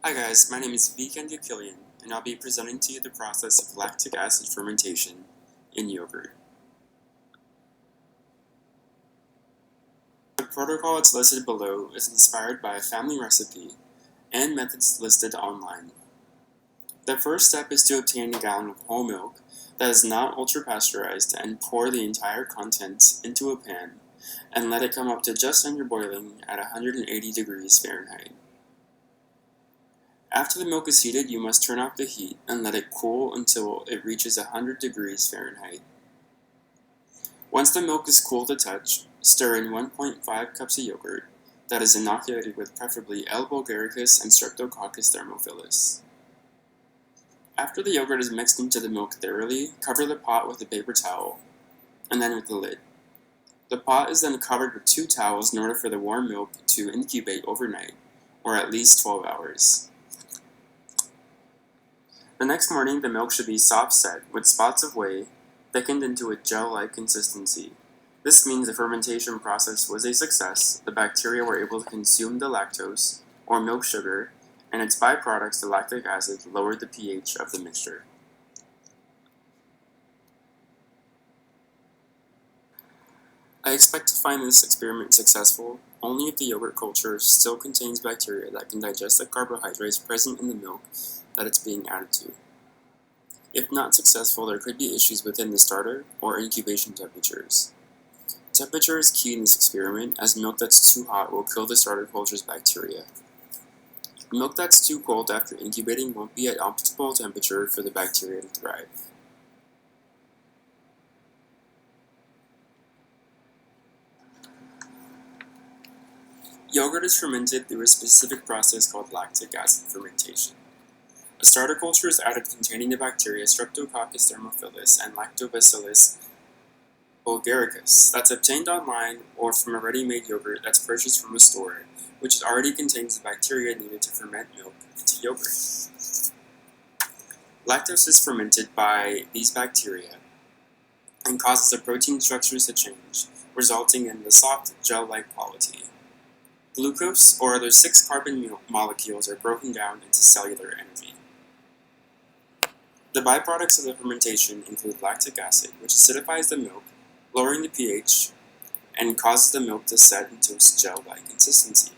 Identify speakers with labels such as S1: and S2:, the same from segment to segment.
S1: Hi guys, my name is Vicken Kakilian, and I'll be presenting to you the process of lactic acid fermentation in yogurt. The protocol that's listed below is inspired by a family recipe and methods listed online. The first step is to obtain a gallon of whole milk that is not ultra-pasteurized and pour the entire contents into a pan and let it come up to just under boiling at 180 degrees Fahrenheit. After the milk is heated, you must turn off the heat and let it cool until it reaches 100 degrees Fahrenheit. Once the milk is cool to touch, stir in 1.5 cups of yogurt that is inoculated with preferably L. bulgaricus and Streptococcus thermophilus. After the yogurt is mixed into the milk thoroughly, cover the pot with a paper towel, and then with the lid. The pot is then covered with 2 towels in order for the warm milk to incubate overnight, or at least 12 hours. The next morning, the milk should be soft set, with spots of whey, thickened into a gel-like consistency. This means the fermentation process was a success, the bacteria were able to consume the lactose, or milk sugar, and its byproducts, the lactic acid, lowered the pH of the mixture. I expect to find this experiment successful only if the yogurt culture still contains bacteria that can digest the carbohydrates present in the milk that it's being added to. If not successful, there could be issues within the starter or incubation temperatures. Temperature is key in this experiment, as milk that's too hot will kill the starter culture's bacteria. Milk that's too cold after incubating won't be at optimal temperature for the bacteria to thrive. Yogurt is fermented through a specific process called lactic acid fermentation. A starter culture is added containing the bacteria Streptococcus thermophilus and Lactobacillus bulgaricus that's obtained online or from a ready-made yogurt that's purchased from a store, which already contains the bacteria needed to ferment milk into yogurt. Lactose is fermented by these bacteria and causes the protein structures to change, resulting in the soft gel-like quality. Glucose or other 6-carbon molecules are broken down into cellular energy. The byproducts of the fermentation include lactic acid, which acidifies the milk, lowering the pH, and causes the milk to set into its gel-like consistency.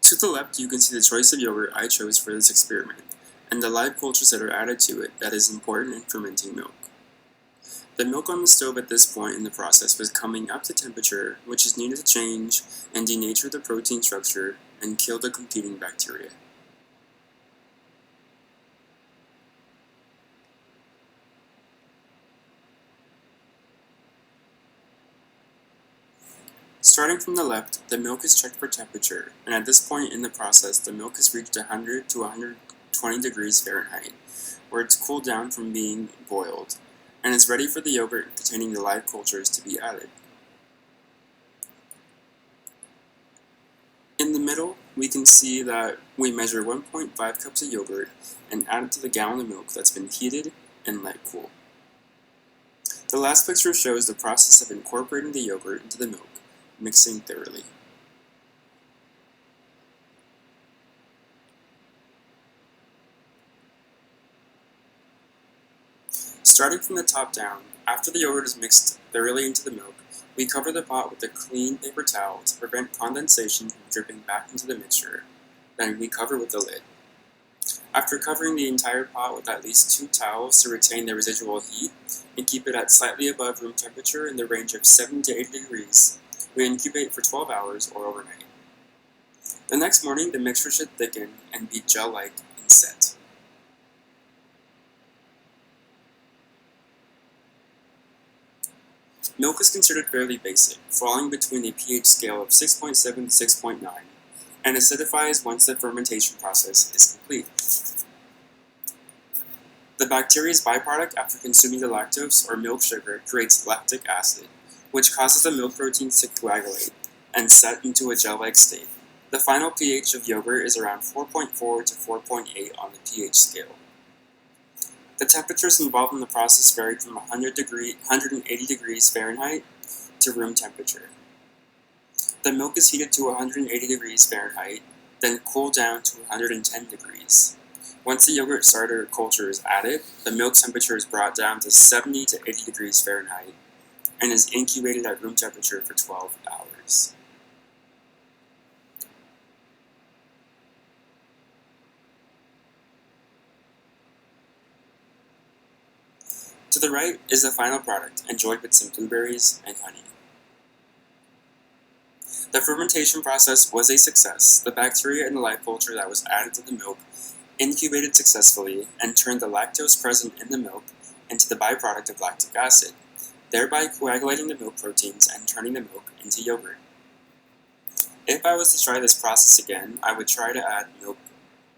S1: To the left, you can see the choice of yogurt I chose for this experiment, and the live cultures that are added to it that is important in fermenting milk. The milk on the stove at this point in the process was coming up to temperature, which is needed to change and denature the protein structure and kill the competing bacteria. Starting from the left, the milk is checked for temperature, and at this point in the process, the milk has reached 100 to 120 degrees Fahrenheit, where it's cooled down from being boiled, and is ready for the yogurt containing the live cultures to be added. In the middle, we can see that we measure 1.5 cups of yogurt and add it to the gallon of milk that's been heated and let cool. The last picture shows the process of incorporating the yogurt into the milk, mixing thoroughly. Starting from the top down, after the yogurt is mixed thoroughly into the milk, we cover the pot with a clean paper towel to prevent condensation from dripping back into the mixture. Then we cover with the lid. After covering the entire pot with at least 2 towels to retain the residual heat and keep it at slightly above room temperature in the range of 7 to 8 degrees, we incubate for 12 hours or overnight. The next morning, the mixture should thicken and be gel-like and set. Milk is considered fairly basic, falling between a pH scale of 6.7 to 6.9, and acidifies once the fermentation process is complete. The bacteria's byproduct after consuming the lactose or milk sugar creates lactic acid, which causes the milk proteins to coagulate and set into a gel-like state. The final pH of yogurt is around 4.4 to 4.8 on the pH scale. The temperatures involved in the process varied from 180 degrees Fahrenheit to room temperature. The milk is heated to 180 degrees Fahrenheit, then cooled down to 110 degrees. Once the yogurt starter culture is added, the milk temperature is brought down to 70 to 80 degrees Fahrenheit and is incubated at room temperature for 12 hours. To the right is the final product, enjoyed with some blueberries and honey. The fermentation process was a success. The bacteria in the live culture that was added to the milk incubated successfully and turned the lactose present in the milk into the byproduct of lactic acid, thereby coagulating the milk proteins and turning the milk into yogurt. If I was to try this process again, I would try to add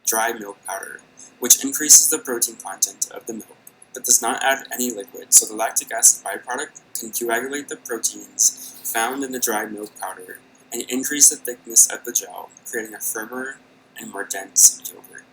S1: dry milk powder, which increases the protein content of the milk, but does not add any liquid, so the lactic acid byproduct can coagulate the proteins found in the dry milk powder and increase the thickness of the gel, creating a firmer and more dense yogurt.